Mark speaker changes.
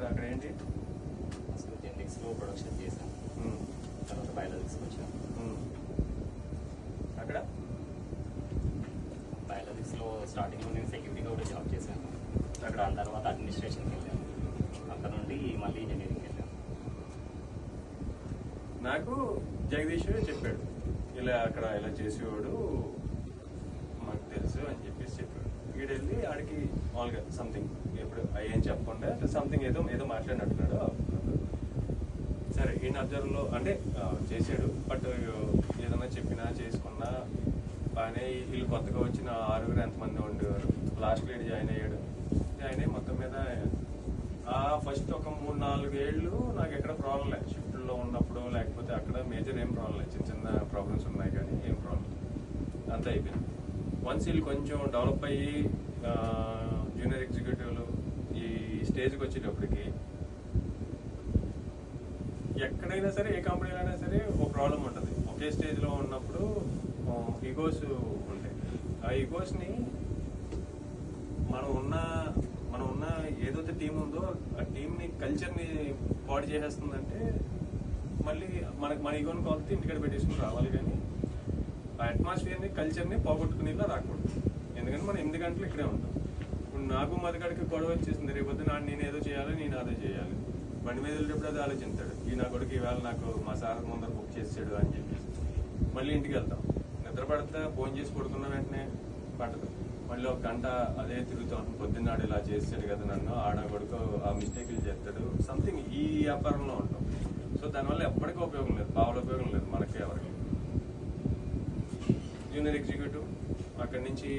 Speaker 1: అక్కడ ఏంటి?
Speaker 2: అసలు జెనెటిక్స్లో ప్రొడక్షన్ చేశాను, తర్వాత బయాలజిక్స్కి వచ్చాను.
Speaker 1: అక్కడ
Speaker 2: బయాలజిక్స్లో స్టార్టింగ్లో నేను సెక్యూరిటీగా కూడా జాబ్ చేశాను.
Speaker 1: అక్కడ
Speaker 2: దాని తర్వాత అడ్మినిస్ట్రేషన్కి వెళ్ళాను. అక్కడ నుండి మళ్ళీ ఇంజనీరింగ్కి వెళ్ళాను.
Speaker 1: నాకు జగదీష్ చెప్పాడు, ఇలా అక్కడ ఇలా చేసేవాడు మాకు తెలుసు అని చెప్పేసి చెప్పాడు. వీడెళ్ళి ఆడికి మామూలుగా సంథింగ్ ఎప్పుడు ఏం చెప్పకుండా సంథింగ్ ఏదో ఏదో మాట్లాడినట్టున్నాడు. సరే ఈయన అబ్జర్వ్లో అంటే చేసాడు, బట్ ఏదైనా చెప్పినా చేసుకున్నా బాగానే. వీళ్ళు కొత్తగా వచ్చిన 6 ఎంతమంది ఉండేవారు. లాస్ట్ లీడ్ జాయిన్ అయ్యాడు. జాయిన్ అయ్యి మొత్తం మీద ఫస్ట్ ఒక 3-4 ఏళ్ళు నాకు ఎక్కడ ప్రాబ్లం లేదు. షిఫ్ట్లో ఉన్నప్పుడు లేకపోతే అక్కడ మేజర్ ఏం ప్రాబ్లం లేదు. చిన్న చిన్న ప్రాబ్లమ్స్ ఉన్నాయి కానీ ఏం ప్రాబ్లం అంతా అయిపోయింది. వన్స్ వీళ్ళు కొంచెం డెవలప్ అయ్యి జూనియర్ ఎగ్జిక్యూటివ్లు ఈ స్టేజ్కి వచ్చేటప్పటికి ఎక్కడైనా సరే ఏ కంపెనీలో అయినా సరే ఒక ప్రాబ్లం ఉంటుంది. ఒకే స్టేజ్లో ఉన్నప్పుడు ఈగోస్ ఉంటాయి. ఆ ఈగోస్ని మనం ఉన్న ఏదైతే టీం ఉందో ఆ టీంని కల్చర్ని పాడు చేసేస్తుందంటే మళ్ళీ మన ఈగోని కొలితే ఇంటికాడ పెట్టేసుకుని రావాలి. కానీ ఆ అట్మాస్ఫియర్ని కల్చర్ని పోగొట్టుకునేలా రాకూడదు. ఎందుకంటే మనం 8 గంటలు ఇక్కడే ఉంటాం. ఇప్పుడు నాకు మధుగాడికి గొడవ వచ్చేసింది. రేపొద్దు నేను ఏదో చేయాలి, నేను అదే చేయాలి. బండి మీద వెళ్ళేటప్పుడు అది ఆలోచిస్తాడు, ఈ నా కొడుకు ఈవేళ నాకు మా సార్ ముందర బుక్ చేసాడు అని చెప్పేసి. మళ్ళీ ఇంటికి వెళ్తాం, నిద్ర పడితే ఫోన్ చేసి పడుకున్న వెంటనే పట్టదు. మళ్ళీ 1 గంట అదే తిరుగుతాం. పొద్దున్నాడు ఇలా చేసాడు కదా నన్ను, ఆడ కొడుకు ఆ మిస్టేక్లు చేస్తాడు, సంథింగ్ ఈ వ్యాపారంలో ఉంటాం. సో దానివల్ల ఎప్పటికీ ఉపయోగం లేదు, బావల ఉపయోగం లేదు మనకి ఎవరికి. జూనియర్ ఎగ్జిక్యూటివ్ అక్కడి నుంచి